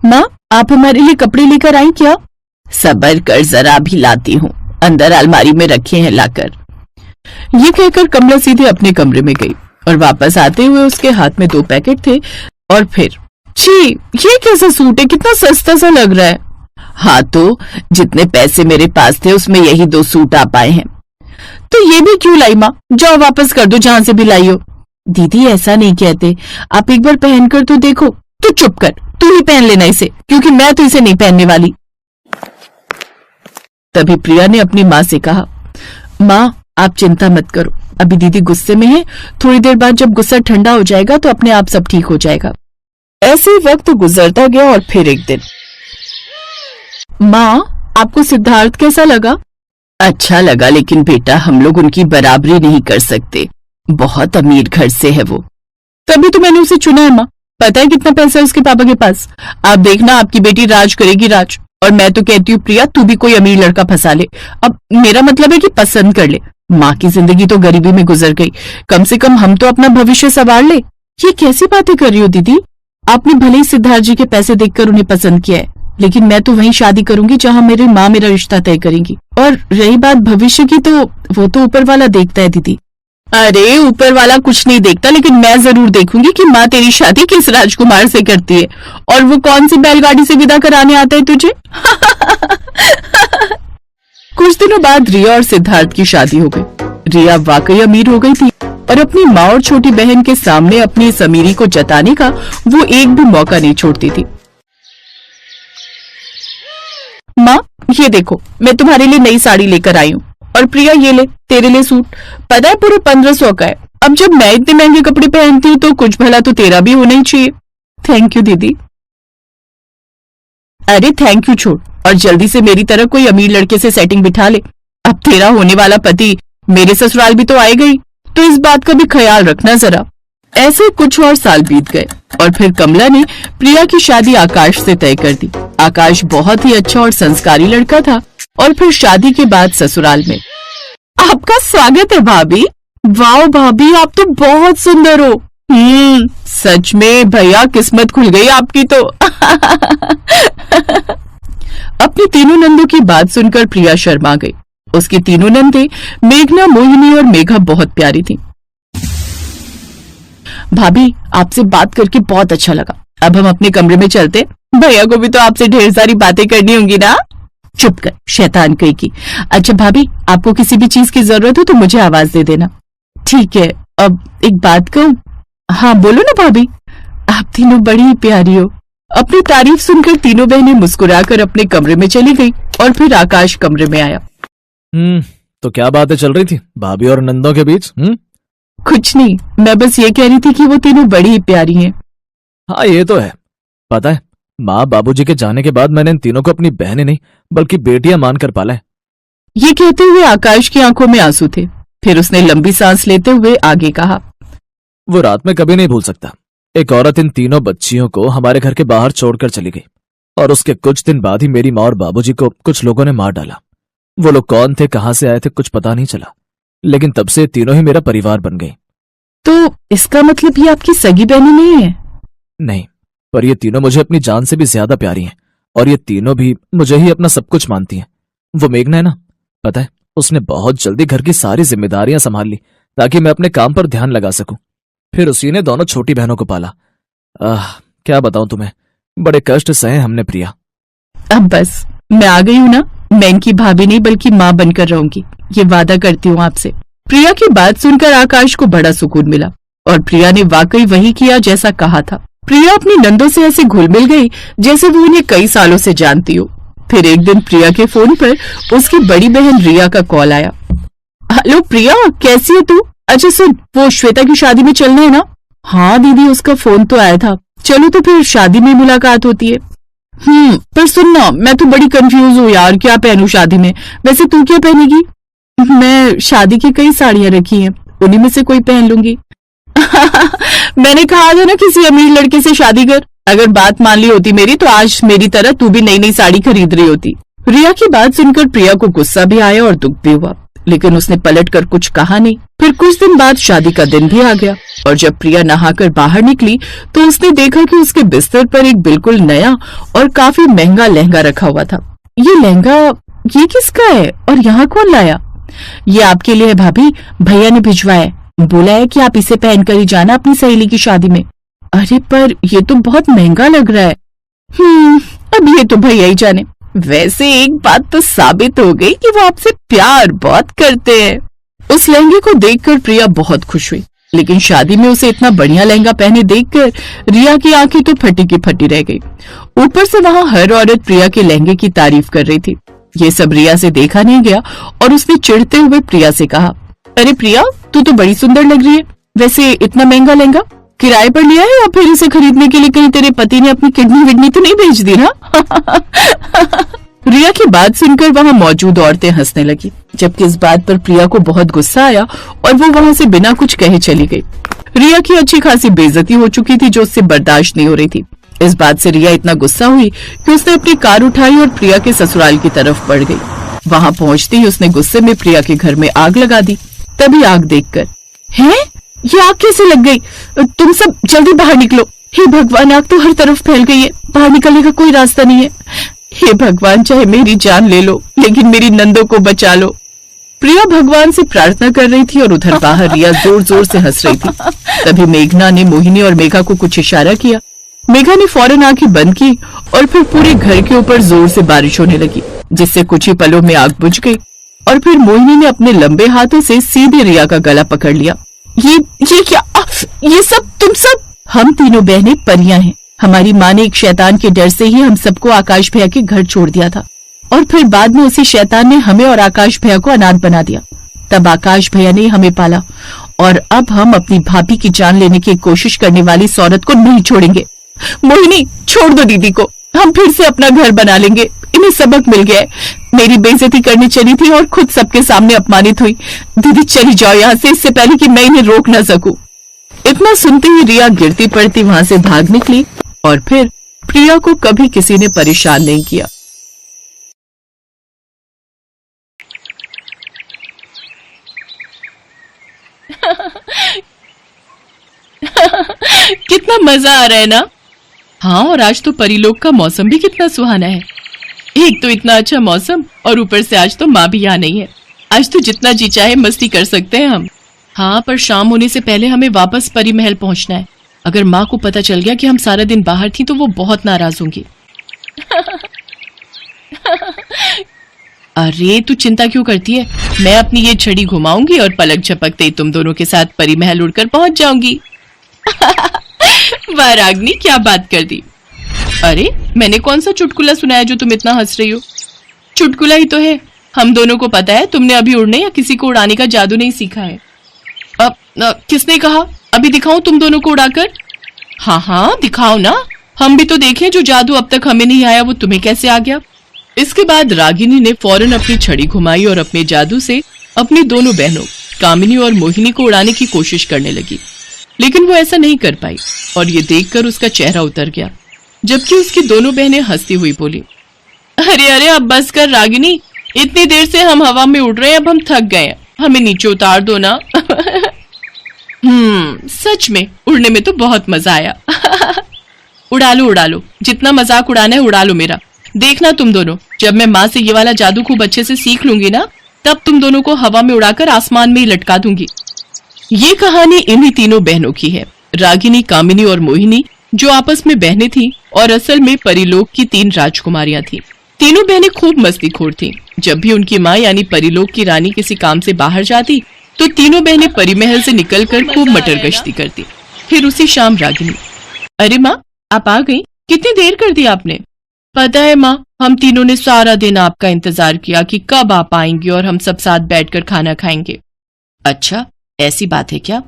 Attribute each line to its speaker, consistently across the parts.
Speaker 1: माँ, आप हमारे लिए कपड़े लेकर आई क्या?
Speaker 2: सब्र कर, जरा भी लाती हूँ, अंदर अलमारी में रखे हैं लाकर।
Speaker 1: ये कहकर कमला सीधे अपने कमरे में गई और वापस आते हुए उसके हाथ में 2 पैकेट थे। और फिर, छी, ये कैसा सूट है, कितना सस्ता सा लग रहा है।
Speaker 2: हाँ तो जितने पैसे मेरे पास थे उसमें यही 2 सूट आ पाए हैं।
Speaker 1: तो ये भी क्यों लाई माँ? जाओ वापस कर दो जहां से भी लाई हो। दीदी ऐसा नहीं कहते, आप एक बार पहनकर तो देखो। तो चुप कर, तू ही पहन लेना इसे, क्योंकि मैं तो इसे नहीं पहनने वाली। तभी प्रिया ने अपनी माँ से कहा, माँ आप चिंता मत करो, अभी दीदी गुस्से में है, थोड़ी देर बाद जब गुस्सा ठंडा हो जाएगा तो अपने आप सब ठीक हो जाएगा। ऐसे ही वक्त गुजरता गया और फिर एक दिन, माँ आपको सिद्धार्थ कैसा लगा?
Speaker 2: अच्छा लगा, लेकिन बेटा हम लोग उनकी बराबरी नहीं कर सकते, बहुत अमीर घर से है वो।
Speaker 1: तभी तो मैंने उसे चुना है माँ, पता है कितना पैसा है उसके पापा के पास। आप देखना आपकी बेटी राज करेगी राज। और मैं तो कहती हूँ प्रिया, तू भी कोई अमीर लड़का फंसा ले। अब मेरा मतलब है कि पसंद कर ले। माँ की जिंदगी तो गरीबी में गुजर गई, कम से कम हम तो अपना भविष्य संवार ले। ये कैसी बातें कर रही हो दीदी? आपने भले ही सिद्धार्थ जी के पैसे देखकर उन्हें पसंद किया है, लेकिन मैं तो वहीं शादी करूंगी जहां मेरी माँ मेरा रिश्ता तय करेंगी। और रही बात भविष्य की, तो वो तो ऊपर वाला देखता है दीदी। अरे ऊपर वाला कुछ नहीं देखता, लेकिन मैं जरूर देखूंगी कि माँ तेरी शादी किस राजकुमार से करती है, और वो कौन सी बैलगाड़ी से विदा कराने आता है तुझे। कुछ दिनों बाद रिया और सिद्धार्थ की शादी हो गई। रिया वाकई अमीर हो गई थी और अपनी माँ और छोटी बहन के सामने अपनी इस अमीरी को जताने का वो एक भी मौका नहीं छोड़ती थी। माँ ये देखो, मैं तुम्हारे लिए नई साड़ी लेकर आई हूँ, और प्रिया ये ले तेरे लिए सूट, पता है पूरे 1500 का है। अब जब मैं इतने महंगे कपड़े पहनती हूँ तो कुछ भला तो तेरा भी होना ही चाहिए। थैंक यू दीदी। अरे थैंक यू छोड़, और जल्दी से मेरी तरह कोई अमीर लड़के से सेटिंग बिठा ले। अब तेरा होने वाला पति मेरे ससुराल भी तो आएगा ही, तो इस बात का भी ख्याल रखना जरा। ऐसे कुछ और साल बीत गए और फिर कमला ने प्रिया की शादी आकाश से तय कर दी। आकाश बहुत ही अच्छा और संस्कारी लड़का था। और फिर शादी के बाद ससुराल में, आपका स्वागत है भाभी। वाह भाभी, आप तो बहुत सुंदर हो। सच में भैया, किस्मत खुल गई आपकी तो। अपनी तीनों नंदों की बात सुनकर प्रिया शर्मा गई। उसकी तीनों नंदे मेघना, मोहिनी और मेघा बहुत प्यारी थी। भाभी आपसे बात करके बहुत अच्छा लगा, अब हम अपने कमरे में चलते। भैया को भी तो आपसे ढेर सारी बातें करनी होंगी ना। चुप कर शैतान कहीं की। अच्छा भाभी, आपको किसी भी चीज की जरूरत हो तो मुझे आवाज दे देना। ठीक है। अब एक बात कहूं? हाँ बोलो ना भाभी। आप तीनों बड़ी ही प्यारी हो। अपनी तारीफ सुनकर तीनों बहनें मुस्कुराकर अपने कमरे में चली गई और फिर आकाश कमरे में आया।
Speaker 3: तो क्या बातें चल रही थी भाभी और नंदों के बीच?
Speaker 1: कुछ नहीं, मैं बस ये कह रही थी कि वो तीनों बड़ी ही प्यारी हैं।
Speaker 3: हाँ ये तो है। पता है, माँ बाबूजी के जाने के बाद मैंने इन तीनों को अपनी बहनें नहीं बल्कि बेटियां मानकर पाला है।
Speaker 1: ये कहते हुए आकाश की आंखों में आंसू थे। फिर उसने लंबी सांस लेते हुए आगे कहा,
Speaker 3: वो रात में कभी नहीं भूल सकता। एक औरत इन तीनों बच्चियों को हमारे घर के बाहर छोड़कर चली गई और उसके कुछ दिन बाद ही मेरी माँ और बाबूजी को कुछ लोगों ने मार डाला। वो लोग कौन थे, कहां से आए थे, कुछ पता नहीं चला, लेकिन तब से तीनों ही मेरा परिवार बन गई।
Speaker 1: तो इसका मतलब ये आपकी सगी बहनें नहीं है?
Speaker 3: नहीं, पर ये तीनों मुझे अपनी जान से भी ज्यादा प्यारी हैं और ये तीनों भी मुझे ही अपना सब कुछ मानती हैं। वो मेघना है ना, पता है, उसने बहुत जल्दी घर की सारी जिम्मेदारियां संभाल ली ताकि मैं अपने काम पर ध्यान लगा सकूं। फिर उसी ने दोनों छोटी बहनों को पाला। क्या बताऊं तुम्हें, बड़े कष्ट सहे हमने प्रिया।
Speaker 1: अब बस, मैं आ गई हूं ना, मैं इनकी भाभी नहीं बल्कि माँ बनकर रहूंगी, ये वादा करती हूँ आपसे। प्रिया की बात सुनकर आकाश को बड़ा सुकून मिला और प्रिया ने वाकई वही किया जैसा कहा था। प्रिया अपनी नंदों से ऐसे घुल मिल गई जैसे वो उन्हें कई सालों से जानती हो। फिर एक दिन प्रिया के फोन पर उसकी बड़ी बहन रिया का कॉल आया। हेलो प्रिया, कैसी है तू? अच्छा सुन, वो श्वेता की शादी में चलना है ना? हाँ दीदी, उसका फोन तो आया था। चलो तो फिर शादी में मुलाकात होती है। पर सुन ना, मैं तो बड़ी कंफ्यूज हूँ यार, क्या पहनूं शादी में? वैसे तू क्या पहनेगी? मैं शादी की कई साड़ियां रखी हैं, उन्हीं में से कोई पहन लूंगी। मैंने कहा था ना किसी अमीर लड़के से शादी कर। अगर बात मान ली होती मेरी तो आज मेरी तरह तू भी नई नई साड़ी खरीद रही होती। रिया की बात सुनकर प्रिया को गुस्सा भी आया और दुख भी हुआ, लेकिन उसने पलट कर कुछ कहा नहीं। फिर फिर कुछ दिन बाद शादी का दिन भी आ गया और जब प्रिया नहाकर बाहर निकली तो उसने देखा कि उसके बिस्तर पर एक बिल्कुल नया और काफी महंगा लहंगा रखा हुआ था। ये लहंगा ये किसका है और यहाँ कौन लाया? ये आपके लिए है भाभी, भैया ने भिजवाया है, बोला है कि आप इसे पहनकर ही जाना अपनी सहेली की शादी में। अरे पर ये तो बहुत महंगा लग रहा है। अब ये तो भैया ही जाने। वैसे एक बात तो साबित हो गई कि वो आपसे प्यार बहुत करते हैं। उस लहंगे को देखकर प्रिया बहुत खुश हुई, लेकिन शादी में उसे इतना बढ़िया लहंगा पहने देखकर रिया की आंखें तो फटी की फटी रह गई। ऊपर से वहाँ हर औरत प्रिया के लहंगे की तारीफ कर रही थी। ये सब रिया से देखा नहीं गया और उसने चिढ़ते हुए प्रिया से कहा, अरे प्रिया, तू तो बड़ी सुंदर लग रही है। वैसे इतना महंगा लहंगा किराए पर लिया है या फिर इसे खरीदने के लिए कहीं तेरे पति ने अपनी किडनी विडनी तो नहीं बेच दी ना? रिया की बात सुनकर वहाँ मौजूद औरतें हंसने लगी, जबकि इस बात पर प्रिया को बहुत गुस्सा आया और वो वहाँ से बिना कुछ कहे चली गई। रिया की अच्छी खासी बेइज्जती हो चुकी थी जो उससे बर्दाश्त नहीं हो रही थी। इस बात से रिया इतना गुस्सा हुई कि उसने अपनी कार उठाई और प्रिया के ससुराल की तरफ बढ़ गई। वहाँ पहुँचते ही उसने गुस्से में प्रिया के घर में आग लगा दी। तभी आग देखकर, हैं? ये आग कैसे लग गई? तुम सब जल्दी बाहर निकलो। हे भगवान, आग तो हर तरफ फैल गई है, बाहर निकलने का कोई रास्ता नहीं है। हे भगवान, चाहे मेरी जान ले लो लेकिन मेरी नंदो को बचा लो। प्रिया भगवान से प्रार्थना कर रही थी और उधर बाहर रिया जोर जोर से हंस रही थी। तभी मेघना ने मोहिनी और मेघा को कुछ इशारा किया। मेघा ने फौरन आंखें बंद की और फिर पूरे घर के ऊपर जोर से बारिश होने लगी, जिससे कुछ ही पलों में आग बुझ गई। और फिर मोहिनी ने अपने लंबे हाथों से सीधे रिया का गला पकड़ लिया। ये क्या? ये सब तुम सब? हम तीनों बहनें परियां हैं। हमारी माँ ने एक शैतान के डर से ही हम सबको आकाश भैया के घर छोड़ दिया था और फिर बाद में उसी शैतान ने हमें और आकाश भैया को अनाथ बना दिया। तब आकाश भैया ने हमें पाला और अब हम अपनी भाभी की जान लेने की कोशिश करने वाली इस औरत को नहीं छोड़ेंगे। मोहिनी, छोड़ दो दीदी को, हम फिर से अपना घर बना लेंगे। इन्हें सबक मिल गया है। मेरी बेइज्जती करनी चली थी और खुद सबके सामने अपमानित हुई। दीदी चली जाओ यहाँ से, इससे पहले कि मैं इन्हें रोक न सकूं। इतना सुनते ही रिया गिरती पड़ती वहां से भाग निकली और फिर प्रिया को कभी किसी ने परेशान नहीं किया। कितना मजा आ रहा है ना? हाँ, और आज तो परीलोक का मौसम भी कितना सुहाना है। एक तो इतना अच्छा मौसम और ऊपर से आज तो माँ भी यहाँ नहीं है। आज तो जितना जी चाहे मस्ती कर सकते हैं हम। हाँ, पर शाम होने से पहले हमें वापस परी महल पहुंचना है। अगर माँ को पता चल गया कि हम सारा दिन बाहर थी तो वो बहुत नाराज होंगी। अरे तू चिंता क्यों करती है? मैं अपनी ये छड़ी घुमाऊंगी और पलक झपकते ही तुम दोनों के साथ परी महल उड़कर पहुंच जाऊंगी। वाह रागनी, क्या बात कर दी। अरे मैंने कौन सा चुटकुला सुनाया जो तुम इतना हंस रही हो? चुटकुला ही तो है। हम दोनों को पता है तुमने अभी उड़ने या किसी को उड़ाने का जादू नहीं सीखा है। अब किसने कहा? अभी दिखाऊं तुम दोनों को उड़ाकर? हाँ हाँ दिखाओ ना, हम भी तो देखें जो जादू अब तक हमें नहीं आया वो तुम्हें कैसे आ गया। इसके बाद रागिनी ने फौरन अपनी छड़ी घुमाई और अपने जादू से अपनी दोनों बहनों कामिनी और मोहिनी को उड़ाने की कोशिश करने लगी, लेकिन वो ऐसा नहीं कर पाई और ये देखकर उसका चेहरा उतर गया, जबकि उसकी दोनों बहनें हंसती हुई बोली, अरे अरे अब बस कर रागिनी, इतनी देर से हम हवा में उड़ रहे हैं, अब हम थक गए हैं, हमें नीचे उतार दो ना। सच में उड़ने में तो बहुत मजा आया। उड़ा लो, जितना मजाक उड़ाना है उड़ा लो मेरा। देखना तुम दोनों, जब मैं माँ से ये वाला जादू खूब अच्छे से सीख लूंगी ना, तब तुम दोनों को हवा में उड़ाकर आसमान में ही लटका दूंगी। ये कहानी इन्हीं तीनों बहनों की है, रागिनी, कामिनी और मोहिनी, जो आपस में बहनें थीं और असल में परीलोक की 3 राजकुमारियां थीं। तीनों बहनें खूब मस्तीखोर थीं। जब भी उनकी माँ यानी परीलोक की रानी किसी काम से बाहर जाती तो तीनों बहनें परी महल से निकलकर खूब मटर गश्ती करती। फिर उसी शाम रागिनी, अरे माँ आप आ गई, कितनी देर कर दी आपने? पता है माँ, हम तीनों ने सारा दिन आपका इंतजार किया कि कब आप आएंगे और हम सब साथ बैठकर खाना खाएंगे। अच्छा ऐसी बात है क्या?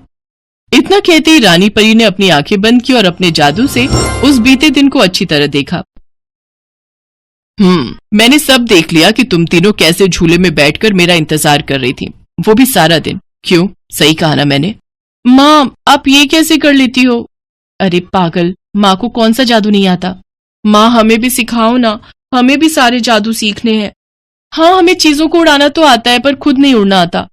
Speaker 1: इतना कहते ही रानी परी ने अपनी आंखें बंद की और अपने जादू से उस बीते दिन को अच्छी तरह देखा। मैंने सब देख लिया कि तुम तीनों कैसे झूले में बैठकर मेरा इंतजार कर रही थी, वो भी सारा दिन। क्यों, सही कहा ना मैंने? माँ आप ये कैसे कर लेती हो? अरे पागल, माँ को कौन सा जादू नहीं आता? माँ हमें भी सिखाओ ना, हमें भी सारे जादू सीखने हैं। हाँ हमें चीजों को उड़ाना तो आता है पर खुद नहीं उड़ना आता।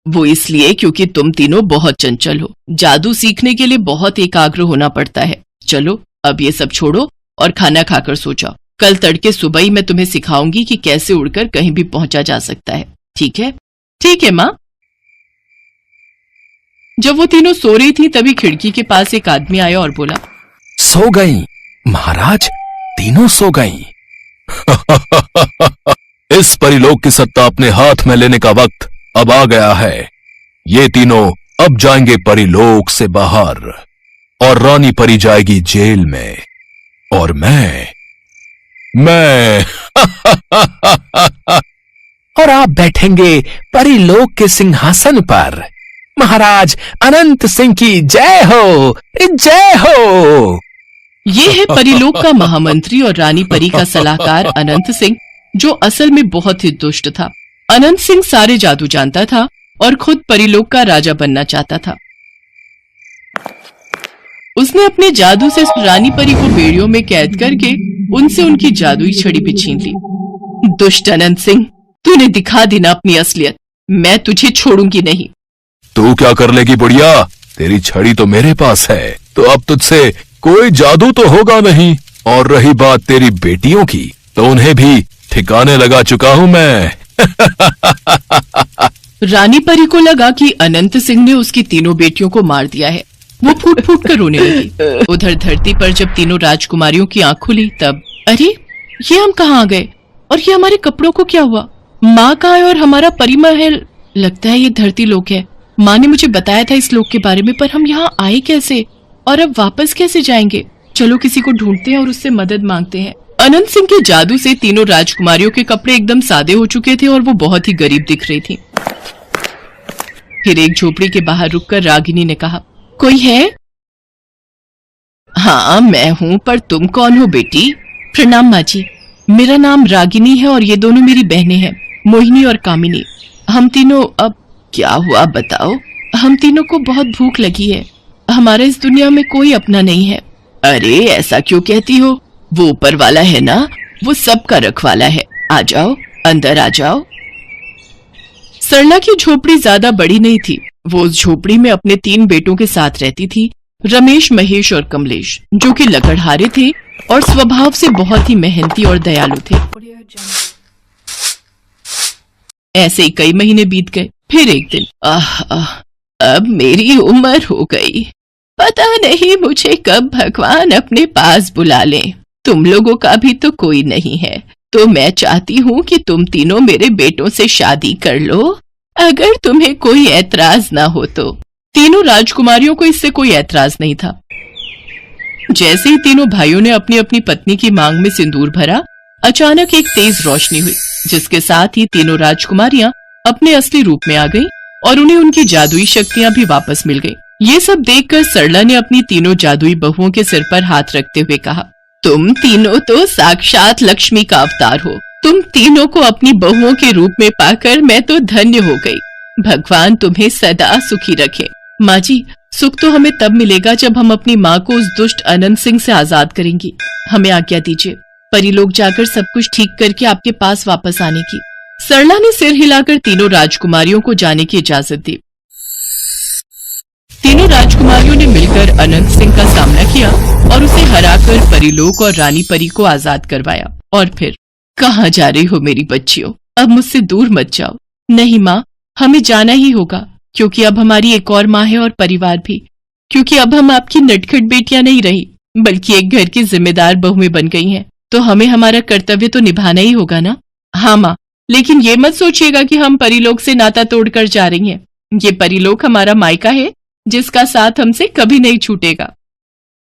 Speaker 2: वो इसलिए क्योंकि तुम तीनों बहुत चंचल हो। जादू सीखने के लिए बहुत एकाग्र होना पड़ता है। चलो अब ये सब छोड़ो और खाना खाकर सो जाओ। कल तड़के सुबह ही मैं तुम्हें सिखाऊंगी कि कैसे उड़कर कहीं भी पहुंचा जा सकता है। ठीक है? ठीक है माँ। जब वो तीनों सो रही थी तभी खिड़की के पास एक आदमी आया और बोला,
Speaker 4: सो गई महाराज, तीनों सो गई। इस परिलोक की सत्ता अपने हाथ में लेने का वक्त अब आ गया है। ये तीनों अब जाएंगे परिलोक से बाहर और रानी परी जाएगी जेल में और मैं और आप बैठेंगे परिलोक के सिंहासन पर। महाराज अनंत सिंह की जय हो, जय हो।
Speaker 2: ये है परिलोक का महामंत्री और रानी परी का सलाहकार अनंत सिंह, जो असल में बहुत ही दुष्ट था। अनंत सिंह सारे जादू जानता था और खुद परिलोक का राजा बनना चाहता था। उसने अपने जादू से रानी परी को बेड़ियों में कैद करके उनसे उनकी जादुई छड़ी भी छीन ली। दुष्ट अनंत सिंह, तूने दिखा दी ना अपनी असलियत। मैं तुझे छोड़ूंगी नहीं।
Speaker 4: तू क्या कर लेगी बुढ़िया? तेरी छड़ी तो मेरे पास है, तो अब तुझसे कोई जादू तो होगा नहीं। और रही बात तेरी बेटियों की, तो उन्हें भी ठिकाने लगा चुका हूँ मैं।
Speaker 2: रानी परी को लगा कि अनंत सिंह ने उसकी तीनों बेटियों को मार दिया है। वो फूट फूट कर रोने लगी। उधर धरती पर जब तीनों राजकुमारियों की आंख खुली तब, अरे ये हम कहाँ आ गए? और ये हमारे कपड़ों को क्या हुआ? माँ कहाँ है और हमारा परी महल? लगता है ये धरती लोक है। माँ ने मुझे बताया था इस लोक के बारे में, पर हम यहाँ आए कैसे और अब वापस कैसे जाएंगे? चलो किसी को ढूंढते हैं और उससे मदद मांगते हैं। अनंत सिंह के जादू से तीनों राजकुमारियों के कपड़े एकदम सादे हो चुके थे और वो बहुत ही गरीब दिख रही थी। फिर एक झोपड़ी के बाहर रुककर रागिनी ने कहा, कोई है? हाँ मैं हूँ, पर तुम कौन हो बेटी? प्रणाम माँ जी, मेरा नाम रागिनी है और ये दोनों मेरी बहनें हैं, मोहिनी और कामिनी। हम तीनों अब क्या हुआ बताओ? हम तीनों को बहुत भूख लगी है। हमारा इस दुनिया में कोई अपना नहीं है। अरे ऐसा क्यों कहती हो? वो ऊपर वाला है ना, वो सबका रखवाला है। आ जाओ, अंदर आ जाओ। सरला की झोपड़ी ज्यादा बड़ी नहीं थी। वो उस झोपड़ी में अपने 3 बेटों के साथ रहती थी, रमेश, महेश और कमलेश, जो कि लकड़हारे थे और स्वभाव से बहुत ही मेहनती और दयालु थे। ऐसे ही कई महीने बीत गए। फिर एक दिन, अब मेरी उम्र हो गई। पता नहीं मुझे कब भगवान अपने पास बुला ले। तुम लोगों का भी तो कोई नहीं है, तो मैं चाहती हूँ कि तुम तीनों मेरे बेटों से शादी कर लो, अगर तुम्हें कोई ऐतराज ना हो तो। तीनों राजकुमारियों को इससे कोई ऐतराज नहीं था। जैसे ही तीनों भाइयों ने अपनी अपनी पत्नी की मांग में सिंदूर भरा, अचानक एक तेज रोशनी हुई, जिसके साथ ही तीनों राजकुमारियां अपने असली रूप में आ गईं और उन्हें उनकी जादुई शक्तियां भी वापस मिल गईं। ये सब देखकर सरला ने अपनी तीनों जादुई बहुओं के सिर पर हाथ रखते हुए कहा, तुम तीनों तो साक्षात लक्ष्मी का अवतार हो। तुम तीनों को अपनी बहुओं के रूप में पाकर मैं तो धन्य हो गई। भगवान तुम्हें सदा सुखी रखे। माँ जी, सुख तो हमें तब मिलेगा जब हम अपनी माँ को उस दुष्ट अनंत सिंह से आजाद करेंगी। हमें आज्ञा दीजिए, परिलोक जाकर सब कुछ ठीक करके आपके पास वापस आने की। सरला ने सिर हिलाकर तीनों राजकुमारियों को जाने की इजाजत दी। तीनों राजकुमारियों ने मिलकर अनंत सिंह का सामना किया और उसे हराकर परिलोक और रानी परी को आजाद करवाया। और फिर, कहाँ जा रही हो मेरी बच्चियों? अब मुझसे दूर मत जाओ। नहीं माँ, हमें जाना ही होगा, क्योंकि अब हमारी एक और माँ है और परिवार भी। क्योंकि अब हम आपकी नटखट बेटियां नहीं रही, बल्कि एक घर की जिम्मेदार बहुएं बन गई हैं। तो हमें हमारा कर्तव्य तो निभाना ही होगा ना? हाँ माँ, लेकिन ये मत सोचिएगा कि हम परिलोक से नाता तोड़कर जा रही हैं। ये परिलोक हमारा मायका है, जिसका साथ हमसे कभी नहीं छूटेगा।